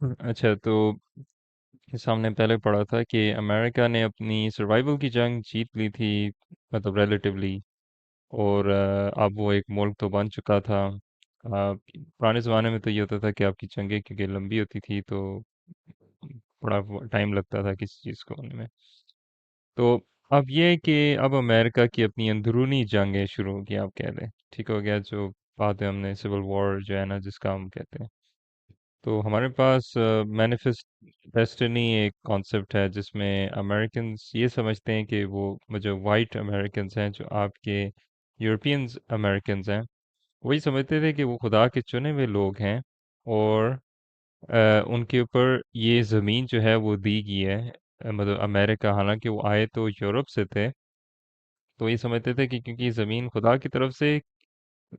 अच्छा, तो इस हमने पहले पढ़ा था कि अमेरिका ने अपनी सर्वाइवल की जंग जीत ली थी, मतलब रिलेटिवली। और अब वो एक मुल्क तो बन चुका था। पुराने ज़माने में तो ये होता था कि आपकी जंगें क्योंकि लंबी होती थी तो बड़ा टाइम लगता था किसी चीज़ को होने में। तो अब ये है कि अब अमेरिका की अपनी अंदरूनी जंगें शुरू हो गई, आप कह लें। ठीक हो गया, जो बाद में हमने सिविल वॉर जो है ना, जिसका हम कहते हैं। तो हमारे पास मैनिफेस्ट डेस्टिनी एक कॉन्सेप्ट है जिसमें अमेरिकन्स ये समझते हैं कि वो जो वाइट अमेरिकन्स हैं, जो आपके यूरोपियंस अमेरिकन्स हैं, वही समझते थे कि वो खुदा के चुने हुए लोग हैं। और उनके ऊपर ये ज़मीन जो है वो दी गई है। मतलब अमेरिका, हालांकि वो आए तो यूरोप से थे, तो ये समझते थे कि क्योंकि ये ज़मीन खुदा की तरफ से,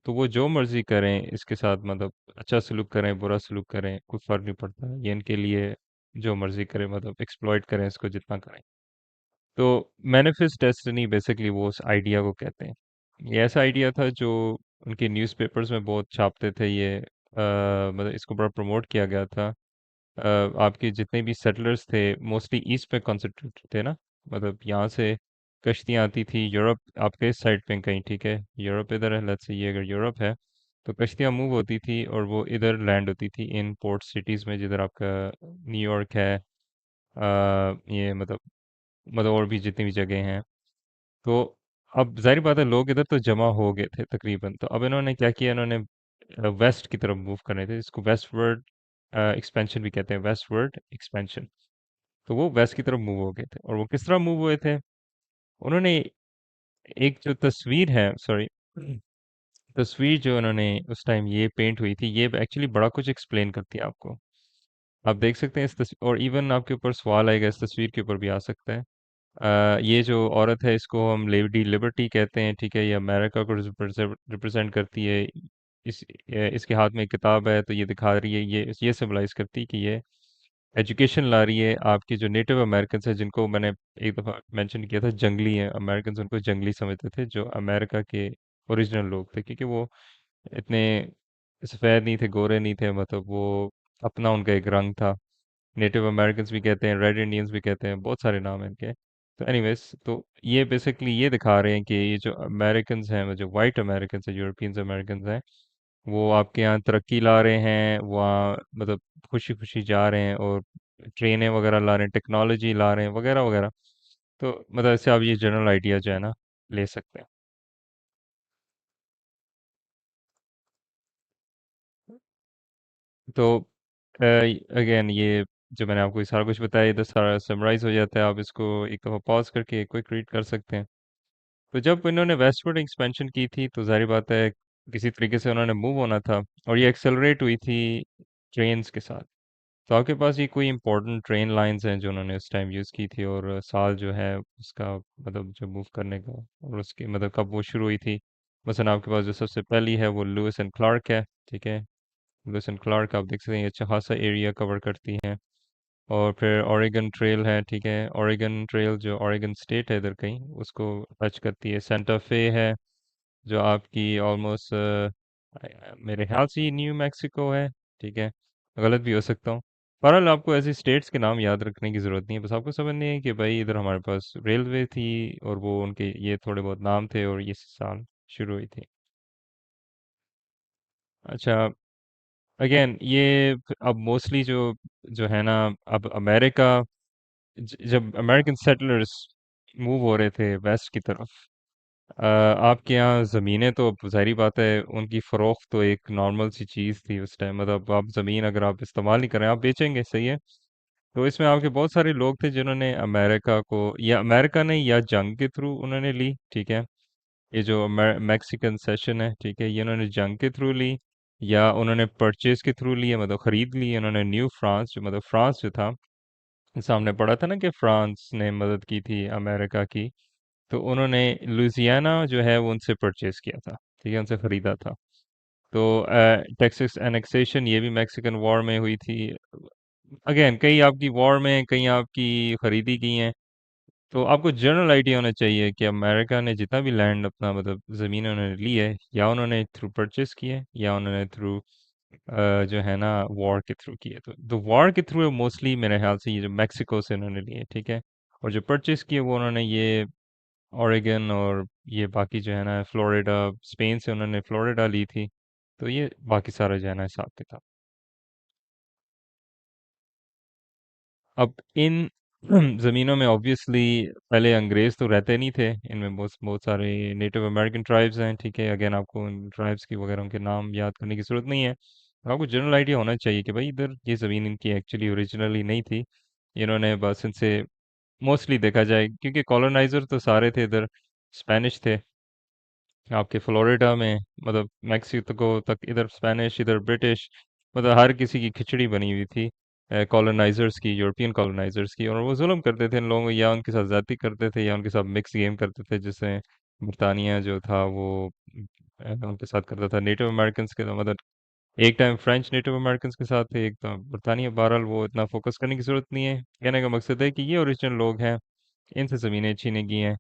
तो वो जो मर्जी करें इसके साथ, मतलब अच्छा सलूक करें बुरा सलूक करें कोई फर्क नहीं पड़ता, ये इनके लिए जो मर्जी करें, मतलब एक्सप्लॉइट करें इसको जितना करें। तो मैनिफेस्ट डेस्टिनी बेसिकली वो उस आइडिया को कहते हैं। ये ऐसा आइडिया था जो उनके न्यूज़पेपर्स में बहुत छापते थे। ये मतलब इसको बड़ा प्रमोट किया गया था। आपके जितने भी सेटलर्स थे मोस्टली ईस्ट पे कॉन्सेंट्रेटेड थे ना। मतलब यहाँ से कश्तियाँ आती थी यूरोप, आपके इस साइड पे कहीं, ठीक है, यूरोप इधर है, लेट्स से ये अगर यूरोप है, तो कश्तियाँ मूव होती थी और वो इधर लैंड होती थी इन पोर्ट सिटीज़ में, जिधर आपका न्यूयॉर्क है। ये मतलब और भी जितनी भी जगह हैं। तो अब जाहिर बात है लोग इधर तो जमा हो गए थे तकरीबन, तो अब इन्होंने क्या किया, इन्होंने वेस्ट की तरफ मूव करने थे, जिसको वेस्टवर्ड एक्सपेंशन भी कहते हैं, वेस्टवर्ड एक्सपेंशन। तो वो वेस्ट की तरफ मूव हो गए थे, और वो किस तरह मूव हुए थे, उन्होंने एक जो तस्वीर है, सॉरी, तस्वीर जो उन्होंने उस टाइम ये पेंट हुई थी, ये एक्चुअली बड़ा कुछ एक्सप्लेन करती है आपको। आप देख सकते हैं इस तस्वीर, और इवन आपके ऊपर सवाल आएगा इस तस्वीर के ऊपर भी आ सकता है। ये जो औरत है इसको हम लेडी लिबर्टी कहते हैं, ठीक है, ये अमेरिका को रिप्रेजेंट करती है। इसके हाथ में एक किताब है, तो ये दिखा रही है, ये सिंबलाइज करती है कि ये एजुकेशन ला रही है। आपके जो नेटिव अमेरिकन है, जिनको मैंने एक दफ़ा मेंशन किया था जंगली हैं अमेरिकन, उनको जंगली समझते थे, जो अमेरिका के ओरिजिनल लोग थे, क्योंकि वो इतने सफ़ेद नहीं थे, गोरे नहीं थे, मतलब वो अपना उनका एक रंग था। नेटिव अमेरिकन्स भी कहते हैं, रेड इंडियंस भी कहते हैं, बहुत सारे नाम हैं इनके। तो एनीवेज, तो ये बेसिकली ये दिखा रहे हैं कि ये जो अमेरिकन्स हैं, जो वाइट अमेरिकन्स हैं, यूरोपियंस अमेरिकन्स हैं, वो आपके यहाँ तरक्की ला रहे हैं, वहाँ मतलब खुशी खुशी जा रहे हैं, और ट्रेनें वगैरह ला रहे हैं, टेक्नोलॉजी ला रहे हैं, वगैरह वगैरह। तो मतलब ऐसे आप ये जनरल आइडिया जो है ना ले सकते हैं। तो अगेन ये जो मैंने आपको ये सारा कुछ बताया, इधर सारा समराइज हो जाता है, आप इसको एक दफ़ा पॉज करके क्विक रीड कर सकते हैं। तो जब इन्होंने वेस्टवर्ड एक्सपेंशन की थी, तो ज़ाहिर बात है किसी तरीके से उन्होंने मूव होना था, और ये एक्सेलरेट हुई थी ट्रेन्स के साथ। तो आपके पास ये कोई इंपॉर्टेंट ट्रेन लाइंस हैं जो उन्होंने उस टाइम यूज़ की थी, और साल जो है उसका, मतलब जो मूव करने का, और उसकी मतलब कब वो शुरू हुई थी। मसलन आपके पास जो सबसे पहली है वो लुइस एंड क्लार्क है, ठीक है। लुइस एंड क्लार्क आप देख सकते हैं, ये अच्छा खासा एरिया कवर करती हैं। और फिर ओरेगन ट्रेल है, ठीक है, ओरेगन ट्रेल जो ओरेगन स्टेट है इधर कहीं, उसको टच करती है। सेंटा फे है, जो आपकी ऑलमोस्ट मेरे ख्याल से ये न्यू मैक्सिको है, ठीक है, गलत भी हो सकता हूँ। बहरहाल आपको ऐसे स्टेट्स के नाम याद रखने की ज़रूरत नहीं है, बस आपको समझनी है कि भाई इधर हमारे पास रेलवे थी, और वो उनके ये थोड़े बहुत नाम थे, और ये साल शुरू हुई थी। अच्छा, अगेन ये अब मोस्टली जो जो है ना, अब अमेरिका, जब अमेरिकन सेटलर्स मूव हो रहे थे वेस्ट की तरफ, आपके यहाँ ज़मीनें तो अब ज़ाहिर बात है उनकी फ़रोख्त तो एक नॉर्मल सी चीज़ थी उस टाइम। मतलब आप ज़मीन अगर आप इस्तेमाल नहीं कर रहे हैं, आप बेचेंगे, सही है। तो इसमें आपके बहुत सारे लोग थे जिन्होंने अमेरिका को, या अमेरिका ने, या जंग के थ्रू उन्होंने ली, ठीक है। ये जो मैक्सिकन सेशन है, ठीक है, ये उन्होंने जंग के थ्रू ली, या उन्होंने परचेज के थ्रू ली, मतलब खरीद ली। उन्होंने न्यू फ्रांस, जो मतलब फ्रांस जो था, सामने पढ़ा था ना कि फ्रांस ने मदद की थी अमेरिका की, तो उन्होंने लुइसियाना जो है वो उनसे परचेज किया था, ठीक है, उनसे खरीदा था। तो टेक्सास एनेक्सेशन ये भी मैक्सिकन वॉर में हुई थी। अगेन कई आपकी वॉर में, कई आपकी खरीदी की हैं। तो आपको जनरल आइडिया होना चाहिए कि अमेरिका ने जितना भी लैंड अपना, मतलब ज़मीन उन्होंने ली है, या उन्होंने थ्रू परचेस की है, या उन्होंने थ्रू जो है ना वॉर के थ्रू किए। तो वॉर के थ्रू मोस्टली मेरे ख्याल से ये जो मैक्सिको से उन्होंने लिए, ठीक है। और जो परचेज किए वो उन्होंने ये ओरेगन और ये बाकी जो है ना फ्लोरिडा, स्पेन से उन्होंने फ्लोरिडा ली थी। तो ये बाकी सारा जो है ना हिसाब किताब। अब इन ज़मीनों में ऑब्वियसली पहले अंग्रेज़ तो रहते नहीं थे। इनमें बहुत बहुत सारे नेटिव अमेरिकन ट्राइब्स हैं, ठीक है। अगेन आपको इन ट्राइब्स की वगैरह उनके नाम याद करने की ज़रूरत नहीं है। आपको जनरल आइडिया होना चाहिए कि भाई इधर ये ज़मीन इनकी एक्चुअली ओरिजिनली नहीं थी। इन्होंने बस इनसे मोस्टली देखा जाए क्योंकि कॉलोनाइज़र तो सारे थे इधर, स्पेनिश थे आपके फ्लोरिडा में, मतलब मेक्सिको तक इधर स्पेनिश, इधर ब्रिटिश, मतलब हर किसी की खिचड़ी बनी हुई थी कॉलोनाइजर्स की, यूरोपियन कॉलोनाइजर्स की। और वो जुल्म करते थे इन लोगों को, या उनके साथ ज्यादती करते थे या उनके साथ मिक्स गेम करते थे, जिससे बरतानिया जो था वो उनके साथ करता था नेटिव अमेरिकन के साथ। मतलब एक टाइम फ्रेंच नेटिव अमेरिकन के साथ थे, एक तो बरतानिया। बहरहाल वो इतना फोकस करने की जरूरत नहीं है। कहने का मकसद है कि ये ओरिजिनल लोग हैं, इनसे ज़मीनें छीनी गई हैं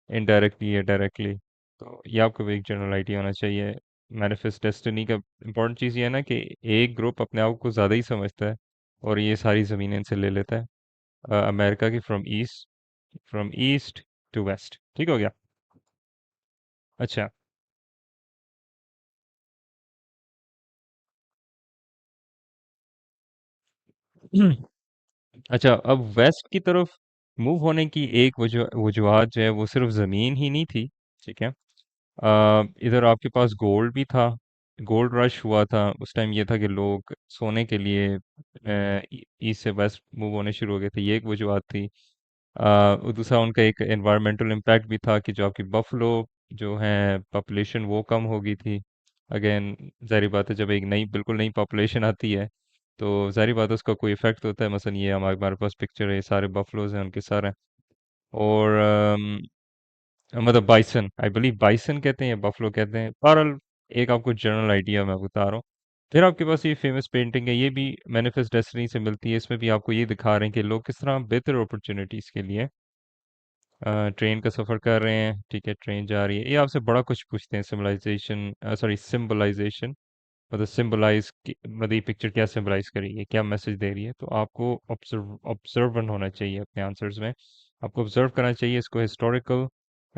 इनडायरेक्टली या डायरेक्टली। तो ये आपको भी एक जनरल आइडिया होना चाहिए। मैनिफेस्ट डेस्टिनी का इम्पोर्टेंट चीज़ ये है ना कि एक ग्रुप अपने आप को ज़्यादा ही समझता है और ये सारी ज़मीनें इनसे ले लेता है। अमेरिका की फ्रॉम ईस्ट टू वेस्ट, ठीक हो गया। अच्छा। अच्छा, अब वेस्ट की तरफ मूव होने की एक वजूहत जो है वो सिर्फ ज़मीन ही नहीं थी, ठीक है। इधर आपके पास गोल्ड भी था। गोल्ड रश हुआ था उस टाइम। ये था कि लोग सोने के लिए ईस्ट से वेस्ट मूव होने शुरू हो गए थे, ये एक वजूहत थी। और दूसरा उनका एक एनवायरमेंटल इम्पैक्ट भी था कि जो आपकी बफलो जो है पॉपुलेशन वो कम हो गई थी। अगेन जाहिर बात है, जब एक नई बिल्कुल नई पॉपुलेशन आती है तो जाहिर बात है उसका कोई इफेक्ट होता है। मसलन ये हमारे हमारे पास पिक्चर है, ये सारे बफलोज हैं, उनके सर हैं। और मतलब बाइसन, आई बिलीव बाइसन कहते हैं या बफलो कहते हैं। बहरहाल एक आपको जनरल आइडिया मैं बता रहा हूँ। फिर आपके पास ये फेमस पेंटिंग है, ये भी मैनिफेस्ट डेस्टिनी से मिलती है। इसमें भी आपको ये दिखा रहे हैं कि लोग किस तरह बेहतर अपॉर्चुनिटीज़ के लिए ट्रेन का सफ़र कर रहे हैं, ठीक है। ट्रेन जा रही है, ये आपसे बड़ा कुछ पूछते हैं। सिविलाइजेशन, सॉरी सिंबलाइजेशन, मतलब सिंबलाइज, मतलब ये पिक्चर क्या सिंबलाइज कर रही है, क्या मैसेज दे रही है। तो आपको ऑब्जर्वेंट होना चाहिए अपने आंसर्स में। आपको ऑब्जर्व करना चाहिए इसको हिस्टोरिकल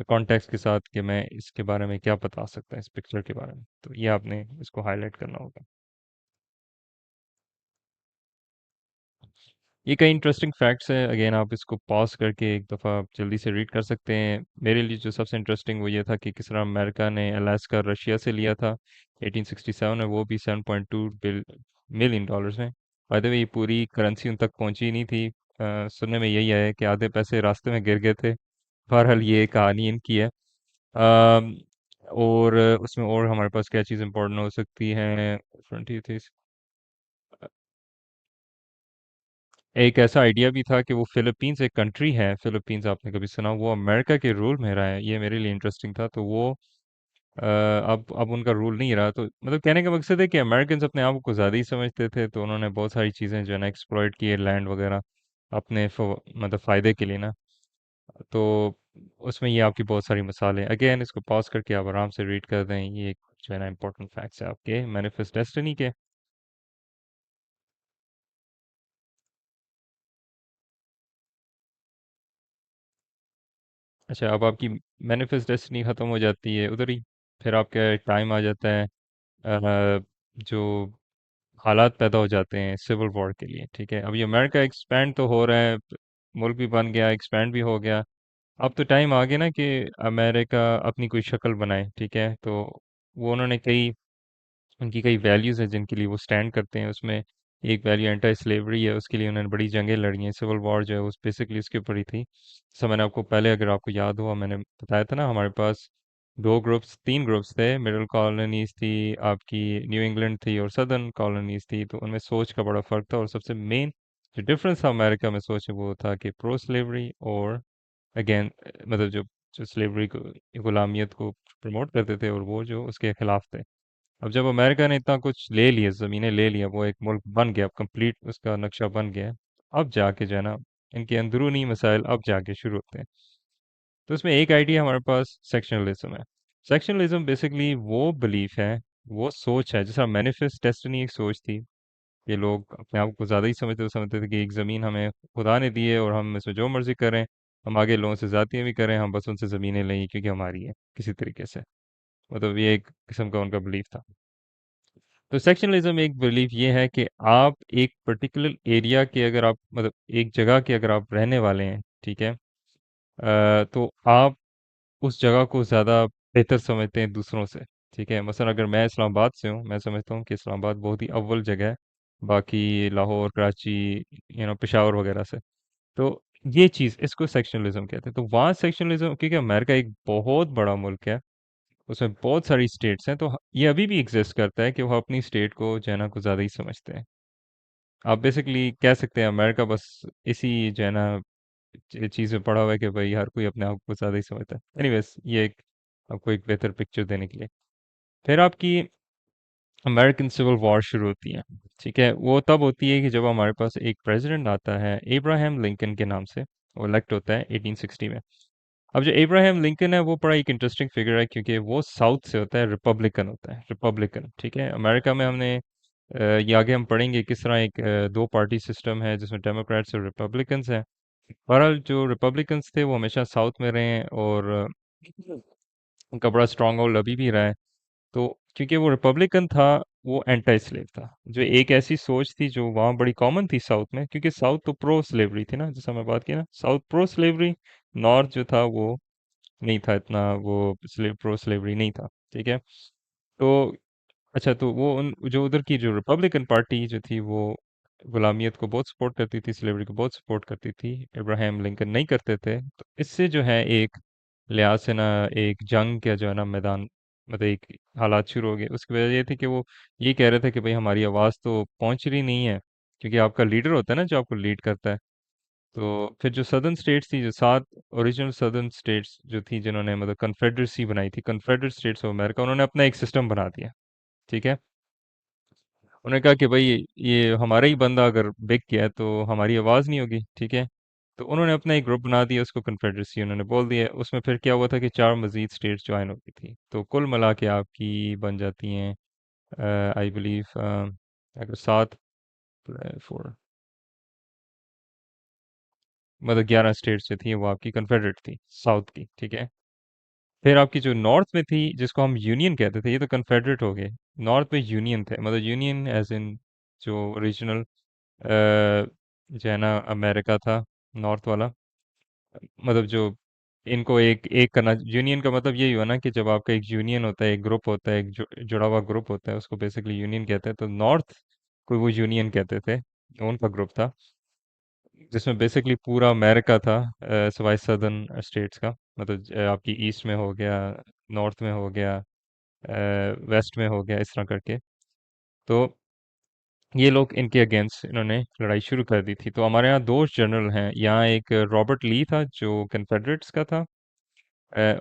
कॉन्टेक्स्ट के साथ कि मैं इसके बारे में क्या बता सकता है इस पिक्चर के बारे में। तो ये आपने इसको हाईलाइट करना होगा। ये कई इंटरेस्टिंग फैक्ट्स हैं। अगेन आप इसको पॉज करके एक दफ़ा जल्दी से रीड कर सकते हैं। मेरे लिए जो सबसे इंटरेस्टिंग वो ये था कि किस तरह अमेरिका ने अलास्का रशिया से लिया था 1867 में, वो भी 7.2 मिलियन डॉलर्स में। बाय द वे ये पूरी करेंसी उन तक पहुंची नहीं थी। सुनने में यही आया है कि आधे पैसे रास्ते में गिर गए थे। बहरहाल ये कहानी इनकी है। अम, और उसमें और हमारे पास क्या चीज़ इंपॉर्टेंट हो सकती है फ्रंटियर थी। एक ऐसा आइडिया भी था कि वो फिलीपींस एक कंट्री है, फिलीपींस आपने कभी सुना, वो अमेरिका के रूल में रहा है। ये मेरे लिए इंटरेस्टिंग था। तो वो अब उनका रूल नहीं रहा। तो मतलब कहने का मकसद है कि अमेरिकन अपने आप को ज़्यादा ही समझते थे, तो उन्होंने बहुत सारी चीज़ें जो है ना एक्सप्लॉइट की है, लैंड वगैरह अपने मतलब फ़ायदे के लिए ना। तो उसमें ये आपकी बहुत सारी मिसालें, अगेन इसको पॉज करके आप आराम से रीड कर दें। ये एक जो है ना इंपॉर्टेंट फैक्ट्स है आपके मैनिफेस्ट डेस्टिनी के। अच्छा, अब आपकी मैनिफेस्ट डेस्टिनी ख़त्म हो जाती है उधर ही। फिर आपका टाइम आ जाता है जो हालात पैदा हो जाते हैं सिविल वॉर के लिए, ठीक है। अब ये अमेरिका एक्सपैंड तो हो रहा है, मुल्क भी बन गया, एक्सपैंड भी हो गया। अब तो टाइम आ गया ना कि अमेरिका अपनी कोई शक्ल बनाए, ठीक है। तो वो उन्होंने कई, उनकी कई वैल्यूज़ हैं जिनके लिए वो स्टैंड करते हैं। उसमें एक वैल्यू एंटी स्लेवरी है, उसके लिए उन्होंने बड़ी जंगें लड़ी हैं। सिविल वॉर जो है उस बेसिकली उसके ऊपर ही थी। जैसा मैंने आपको पहले, अगर आपको याद हुआ, मैंने बताया था ना हमारे पास दो ग्रुप्स, तीन ग्रुप्स थे। मिडिल कॉलोनीज थी आपकी, न्यू इंग्लैंड थी, और सदर्न कॉलोनीज थी। तो उनमें सोच का बड़ा फ़र्क था। और सबसे मेन जो डिफरेंस था अमेरिका में सोच में, वो था कि प्रो स्लेवरी और अगेन मतलब जो जो स्लेवरी को, गुलामियत को प्रमोट करते थे, और वो जो उसके खिलाफ थे। अब जब अमेरिका ने इतना कुछ ले लिया, ज़मीनें ले लिया, वो एक मुल्क बन गया, कंप्लीट उसका नक्शा बन गया, अब जाके जो है ना इनके अंदरूनी मसाइल अब जाके शुरू होते हैं। तो इसमें एक आइडिया हमारे पास सेक्शनलिज्म है। सेक्शनलिज्म बेसिकली वो बिलीफ है वो सोच है, जैसा मैनिफेस्ट डेस्टिनी एक सोच थी कि लोग अपने आप को ज़्यादा ही समझते थे कि एक ज़मीन हमें खुदा ने दी है और हम इसमें जो मर्ज़ी करें, हम आगे लोगों से ज़्यादतियाँ भी करें, हम बस उनसे ज़मीनें लें क्योंकि हमारी है, किसी तरीके से। मतलब ये एक किस्म का उनका बिलीफ था। तो सेक्शनलिज्म एक बिलीफ ये है कि आप एक पर्टिकुलर एरिया के, अगर आप मतलब एक जगह के अगर आप रहने वाले हैं, ठीक है, तो आप उस जगह को ज़्यादा बेहतर समझते हैं दूसरों से। ठीक है, मसलन अगर मैं इस्लामाबाद से हूँ, मैं समझता हूँ कि इस्लामाबाद बहुत ही अव्वल जगह है बाकी लाहौर, कराची, पेशावर वगैरह से। तो ये चीज़, इसको सेक्शनलिज्म कहते हैं। तो वहाँ सेक्शनलिज्म, क्योंकि अमेरिका एक बहुत बड़ा मुल्क है, उसमें बहुत सारी स्टेट्स हैं, तो ये अभी भी एग्जिस्ट करता है कि वो अपनी स्टेट को जो है ना कुछ ज़्यादा ही समझते हैं। आप बेसिकली कह सकते हैं अमेरिका बस इसी जो है ना चीज़ में पड़ा हुआ है कि भाई हर कोई अपने आप को ज़्यादा ही समझता है। एनीवेज, ये एक आपको एक बेहतर पिक्चर देने के लिए। फिर आपकी अमेरिकन सिविल वॉर शुरू होती है। ठीक है, वो तब होती है कि जब हमारे पास एक प्रेसिडेंट आता है इब्राहिम लिंकन के नाम से, वो इलेक्ट होता है 1860 में। अब जो इब्राहिम लिंकन है वो बड़ा एक इंटरेस्टिंग फिगर है क्योंकि वो साउथ से होता है, रिपब्लिकन होता है, रिपब्लिकन। ठीक है, अमेरिका में हमने ये आगे हम पढ़ेंगे किस तरह एक दो पार्टी सिस्टम है जिसमें डेमोक्रेट्स और रिपब्लिकन्स हैं। बहरहाल जो रिपब्लिकन्स थे वो हमेशा साउथ में रहे हैं और उनका बड़ा स्ट्रांग होल्ड अभी भी रहा है। तो क्योंकि वो रिपब्लिकन था, वो एंटी स्लेव था, जो एक ऐसी सोच थी जो वहाँ बड़ी कॉमन थी साउथ में, क्योंकि साउथ तो प्रो स्लेवरी थी ना, जैसा मैं बात की ना, साउथ प्रो स्लेवरी, नॉर्थ जो था वो नहीं था इतना, वो प्रो स्लेवरी नहीं था। ठीक है, तो अच्छा, तो वो उन जो उधर की जो रिपब्लिकन पार्टी जो थी वो गुलामियत को बहुत सपोर्ट करती थी, स्लेवरी को बहुत सपोर्ट करती थी। इब्राहिम लिंकन नहीं करते थे, तो इससे जो है एक लिहाज से ना एक जंग का जो है ना मैदान, मतलब एक हालात शुरू हो गए। उसकी वजह ये थी कि वो ये कह रहे थे कि भाई हमारी आवाज़ तो पहुंच रही नहीं है, क्योंकि आपका लीडर होता है ना जो आपको लीड करता है। तो फिर जो सदर्न स्टेट्स थी, जो 7 ओरिजिनल सदर्न स्टेट्स जो थी जिन्होंने मतलब कन्फेडरेसी बनाई थी, कन्फेडरेट स्टेट्स ऑफ अमेरिका, उन्होंने अपना एक सिस्टम बना दिया। ठीक है, उन्होंने कहा कि भाई ये हमारा ही बंदा अगर बिक गया है, तो हमारी आवाज़ नहीं होगी। ठीक है, तो उन्होंने अपना एक ग्रुप बना दिया, उसको कन्फेडरेसी उन्होंने बोल दिया। उसमें फिर क्या हुआ था कि 4 मजीद स्टेट्स ज्वाइन हो गई थी, तो कुल मिला के आपकी बन जाती हैं आई बिलीव अगर 7 4 मतलब 11 स्टेट्स जो थी वो आपकी कन्फेडरेट थी साउथ की। ठीक है, फिर आपकी जो नॉर्थ में थी जिसको हम यूनियन कहते थे, ये तो कन्फेडरेट हो गए। नॉर्थ में यूनियन थे, मतलब यूनियन एज इन जो रीजनल जो है ना अमेरिका था, नॉर्थ वाला, मतलब जो इनको एक एक करना, यूनियन का मतलब यही हुआ ना कि जब आपका एक यूनियन होता है, एक ग्रुप होता है, एक जुड़ा हुआ ग्रुप होता है, उसको बेसिकली यूनियन कहते हैं। तो नॉर्थ को वो यूनियन कहते थे, उनका ग्रुप था जिसमें बेसिकली पूरा अमेरिका था, सिवाय सदर्न स्टेट्स का। मतलब आपकी ईस्ट में हो गया, नॉर्थ में हो गया, वेस्ट में हो गया, इस तरह करके। तो ये लोग इनके अगेंस्ट इन्होंने लड़ाई शुरू कर दी थी। तो हमारे यहाँ दो जनरल हैं, यहाँ एक रॉबर्ट ली था जो कन्फेडरेट्स का था। अ,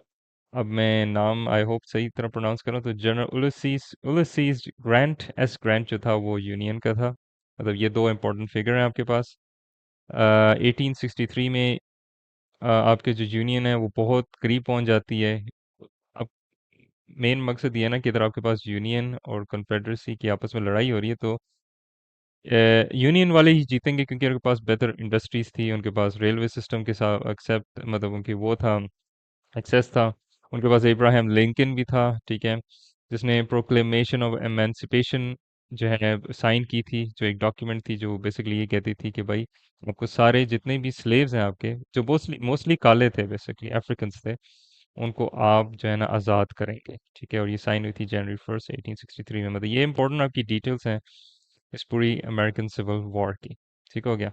अब मैं नाम आई होप सही तरह प्रोनाउंस कर रहा हूँ, तो जनरल उलिसीस उलिसीस ग्रांट, एस ग्रांट जो था वो यूनियन का था। मतलब ये दो इंपॉर्टेंट फिगर हैं आपके पास। 1863 में आपके जो यूनियन है वो बहुत करीब पहुंच जाती है। अब मेन मकसद ये है ना कि इधर आपके पास यूनियन और कन्फेडरेसी की आपस में लड़ाई हो रही है, तो यूनियन वाले ही जीतेंगे क्योंकि उनके पास बेहतर इंडस्ट्रीज थी, उनके पास रेलवे सिस्टम के साथ एक्सेप्ट मतलब उनकी वो था, एक्सेस था। उनके पास इब्राहिम लिंकन भी था। ठीक है, जिसने प्रोक्लेमेशन ऑफ एमेंसिपेशन जो है साइन की थी, जो एक डॉक्यूमेंट थी जो बेसिकली ये कहती थी कि भाई आपको सारे जितने भी स्लेव्स हैं आपके, जो मोस्टली मोस्टली काले थे, बेसिकली अफ्रीकन थे, उनको आप जो है ना आज़ाद करेंगे। ठीक है, और ये साइन हुई थी जनवरी 1 1863 में। मतलब ये इंपॉर्टेंट आपकी डिटेल्स हैं इस पूरी अमेरिकन सिविल वॉर की। ठीक हो गया।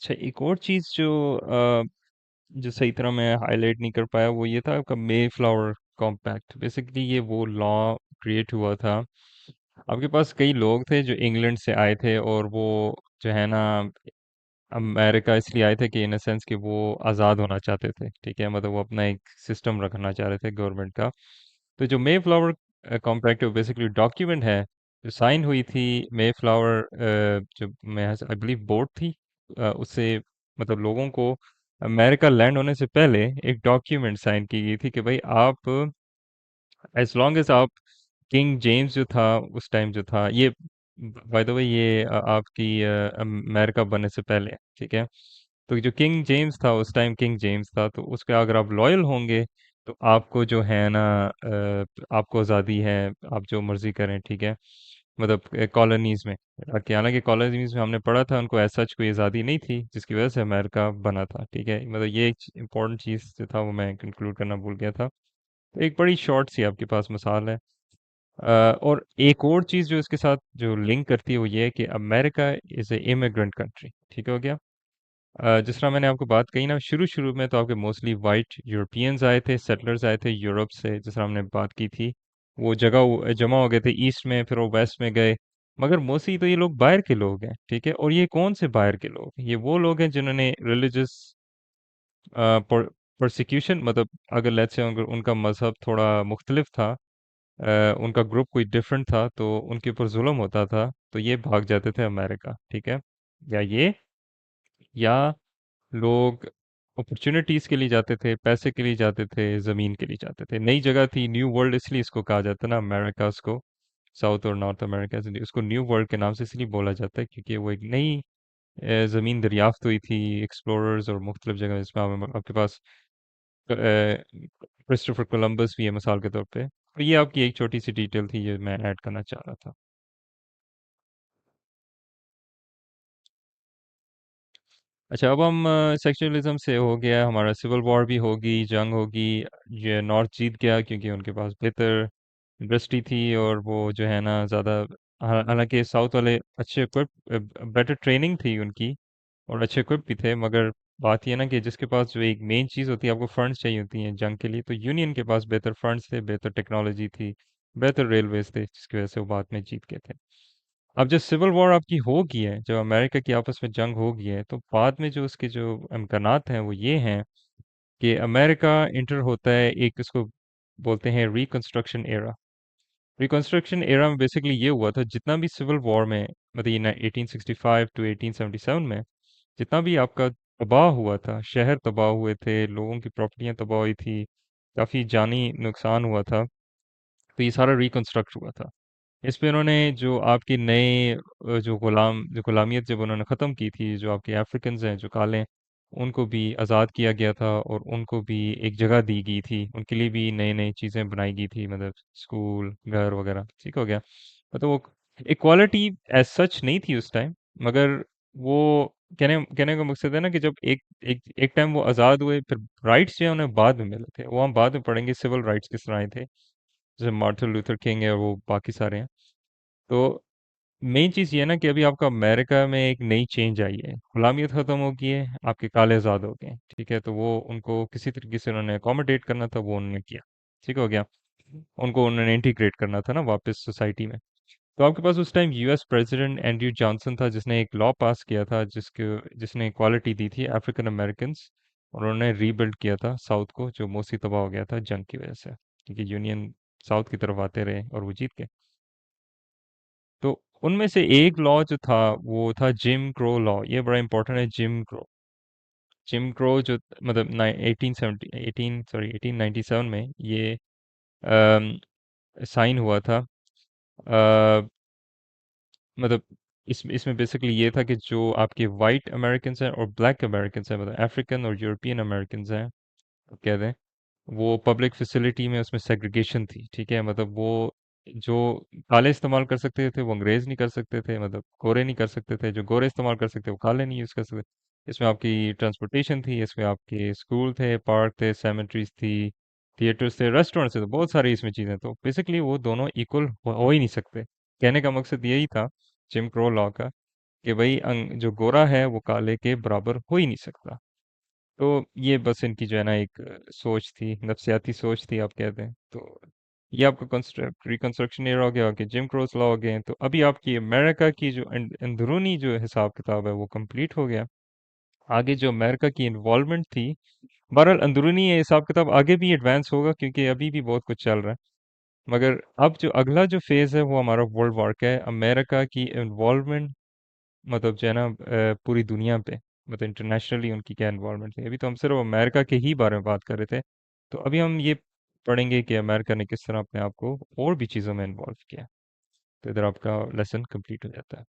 अच्छा, एक और चीज़ जो सही तरह मैं हाईलाइट नहीं कर पाया वो ये था आपका मे फ्लावर कॉम्पैक्ट। बेसिकली ये वो लॉ क्रिएट हुआ था। आपके पास कई लोग थे जो इंग्लैंड से आए थे और वो जो है ना अमेरिका इसलिए आए थे कि इन सेंस कि वो आज़ाद होना चाहते थे। ठीक है, मतलब वो अपना एक सिस्टम रखना चाह रहे थे गवर्नमेंट का। तो जो मे फ्लावर कॉम्पैक्ट बेसिकली डॉक्यूमेंट है जो साइन हुई थी मे फ्लावर, जो मैं आई बिलीव बोर्ड थी, उससे मतलब लोगों को अमेरिका लैंड होने से पहले एक डॉक्यूमेंट साइन की गई थी कि भाई आप एज लॉन्ग एज आप किंग जेम्स जो था उस टाइम जो था, ये बाय द वे ये आपकी अमेरिका बनने से पहले, ठीक है। तो जो किंग जेम्स था उस टाइम, किंग जेम्स था, तो उसके अगर आप लॉयल होंगे तो आपको जो है ना आपको आज़ादी है, आप जो मर्जी करें, ठीक है। मतलब कॉलोनीज में, कि हालांकि कॉलोनीज में हमने पढ़ा था उनको ऐसा कोई आज़ादी नहीं थी जिसकी वजह से अमेरिका बना था, ठीक है। मतलब ये एक इम्पोर्टेंट चीज़ जो था वो मैं कंक्लूड करना भूल गया था। तो एक बड़ी शॉर्ट सी आपके पास मिसाल है। और एक और चीज़ जो इसके साथ जो लिंक करती है वो ये है कि America is a immigrant country, ठीक हो गया। जिस तरह मैंने आपको बात कही ना शुरू शुरू में, तो आपके मोस्टली वाइट यूरोपियंस आए थे, सेटलर्स आए थे यूरोप से, जिस तरह हमने बात की थी। वो जमा हो गए थे ईस्ट में, फिर वो वेस्ट में गए। मगर मोस्टली तो ये लोग बाहर के लोग हैं, ठीक है। और ये कौन से बाहर के लोग, ये वो लोग हैं जिन्होंने रिलीजियस प्रोसिक्यूशन, मतलब अगर लेट्स से अगर उनका मजहब थोड़ा मुख्तलिफ था, उनका ग्रुप कोई डिफरेंट था, तो उनके ऊपर जुल्म होता था, तो ये भाग जाते थे अमेरिका, ठीक है। या ये, या लोग अपॉर्चुनिटीज के लिए जाते थे, पैसे के लिए जाते थे, जमीन के लिए जाते थे। नई जगह थी, न्यू वर्ल्ड इसलिए इसको कहा जाता है ना, अमेरिकास को, साउथ और नॉर्थ अमेरिका से उसको न्यू वर्ल्ड के नाम से इसलिए बोला जाता है क्योंकि वो एक नई जमीन दरियाफ्त हुई थी एक्सप्लोरर्स और मुख्तलिफ जगह, जिसमें आपके पास क्रिस्टोफर कोलंबस भी है मिसाल के तौर पे। तो ये आपकी एक छोटी सी डिटेल थी जो मैं ऐड करना चाह रहा था। अच्छा, अब हम सेक्सुअलिज्म से हो गया हमारा, सिविल वॉर भी होगी, जंग होगी। ये नॉर्थ जीत गया क्योंकि उनके पास बेहतर इंडस्ट्री थी, और वो जो है ना ज़्यादा, हालांकि साउथ वाले अच्छे इक्विप, बेटर ट्रेनिंग थी उनकी, और अच्छे इक्विप भी थे। मगर बात ये ना कि जिसके पास जो एक मेन चीज़ होती है, आपको फंड्स चाहिए होती हैं जंग के लिए, तो यूनियन के पास बेहतर फंड्स थे, बेहतर टेक्नोलॉजी थी, बेहतर रेलवेज थे, जिसकी वजह से वो बाद में जीत गए थे। अब जो सिविल वॉर आपकी हो गई है, जो अमेरिका की आपस में जंग हो गई है, तो बाद में जो उसके जो इम्कानात हैं वो ये हैं कि अमेरिका इंटर होता है एक, इसको बोलते हैं रिकंस्ट्रक्शन एरा। रिकंस्ट्रक्शन एरा में बेसिकली ये हुआ था, जितना भी सिविल वॉर में, मतलब ये 1865 टू 1877 में जितना भी आपका तबाह हुआ था, शहर तबाह हुए थे, लोगों की प्रॉपर्टियां तबाह हुई थी, काफ़ी जानी नुकसान हुआ था, तो ये सारा रिकंस्ट्रक्ट हुआ था। इस पे उन्होंने जो आपके नए जो गुलामियत जब उन्होंने ख़त्म की थी, जो आपके अफ्रीकन्स हैं जो काले हैं, उनको भी आज़ाद किया गया था, और उनको भी एक जगह दी गई थी, उनके लिए भी नई नई चीज़ें बनाई गई थी, मतलब स्कूल, घर वगैरह, ठीक हो गया। मतलब वो इक्वालिटी एज सच नहीं थी उस टाइम, मगर वो कहने का मकसद है ना कि जब एक एक एक टाइम वो आज़ाद हुए, फिर राइट्स जो है उन्हें बाद में मिले थे, वो हम बाद में पढ़ेंगे सिविल राइट्स किस तरह आए थे, जैसे मार्टिन लूथर किंग है, वो बाकी सारे हैं। तो मेन चीज़ ये है ना कि अभी आपका अमेरिका में एक नई चेंज आई है, गुलामियत ख़त्म हो गई है, आपके काले आज़ाद हो गए हैं, ठीक है। तो वो उनको किसी तरीके से उन्होंने अकोमोडेट करना था, वो उन्होंने किया, ठीक हो गया। उनको उन्होंने इंटीग्रेट करना था ना वापस सोसाइटी में। तो आपके पास उस time US president Andrew Johnson था, जिसने एक लॉ पास किया था जिसने इक्वालिटी दी थी अफ्रीकन अमेरिकन्स, और उन्होंने रीबिल्ड किया था साउथ को, जो मोस्टली तबाह हो गया था जंग की वजह से, क्योंकि यूनियन साउथ की तरफ आते रहे और वो जीत गए। तो उनमें से एक लॉ जो था वो था जिम क्रो लॉ। ये बड़ा इंपॉर्टेंट है, जिम क्रो। जिम क्रो जो, मतलब 1897 में ये साइन हुआ था। मतलब इसमें बेसिकली ये था कि जो आपके वाइट अमेरिकन्स हैं और ब्लैक अमेरिकन्स हैं, मतलब अफ्रीकन और यूरोपियन अमेरिकन्स हैं, कह दें, वो पब्लिक फैसिलिटी में उसमें सेग्रीगेशन थी, ठीक है। मतलब वो जो काले इस्तेमाल कर सकते थे वो अंग्रेज नहीं कर सकते थे, मतलब गोरे नहीं कर सकते थे, जो गोरे इस्तेमाल कर सकते वो काले नहीं यूज़ कर सकते। इसमें आपकी ट्रांसपोर्टेशन थी, इसमें आपके स्कूल थे, पार्क थे, सेमेट्रीज थी, थिएटर्स थे, रेस्टोरेंट्स थे, तो बहुत सारी इसमें चीज़ें। तो बेसिकली वो दोनों इक्वल हो ही नहीं सकते। कहने का मकसद यही था जिम क्रो लॉ का, कि भाई जो गोरा है वो काले के बराबर हो ही नहीं सकता। तो ये बस इनकी जो है ना एक सोच थी, नफ्सियाती सोच थी आप कहते हैं। तो ये आपका कंस्ट्रक्ट रिकंस्ट्रक्शन एरा हो गया कि जिम क्रोस लॉ हो गए। तो अभी आपकी अमेरिका की जो अंदरूनी जो हिसाब किताब है वो कंप्लीट हो गया। आगे जो अमेरिका की इन्वॉल्वमेंट थी, बहरहाल अंदरूनी ये हिसाब किताब आगे भी एडवांस होगा क्योंकि अभी भी बहुत कुछ चल रहा है। मगर अब जो अगला जो फेज है वो हमारा वर्ल्ड वार का है, अमेरिका की इन्वॉल्वमेंट, मतलब जो है ना पूरी दुनिया पे, मतलब इंटरनेशनली उनकी क्या इन्वॉल्वमेंट थी। अभी तो हम सिर्फ अमेरिका के ही बारे में बात कर रहे थे, तो अभी हम ये पढ़ेंगे कि अमेरिका ने किस तरह अपने आप को और भी चीज़ों में इन्वॉल्व किया। तो इधर आपका लेसन कंप्लीट हो जाता है।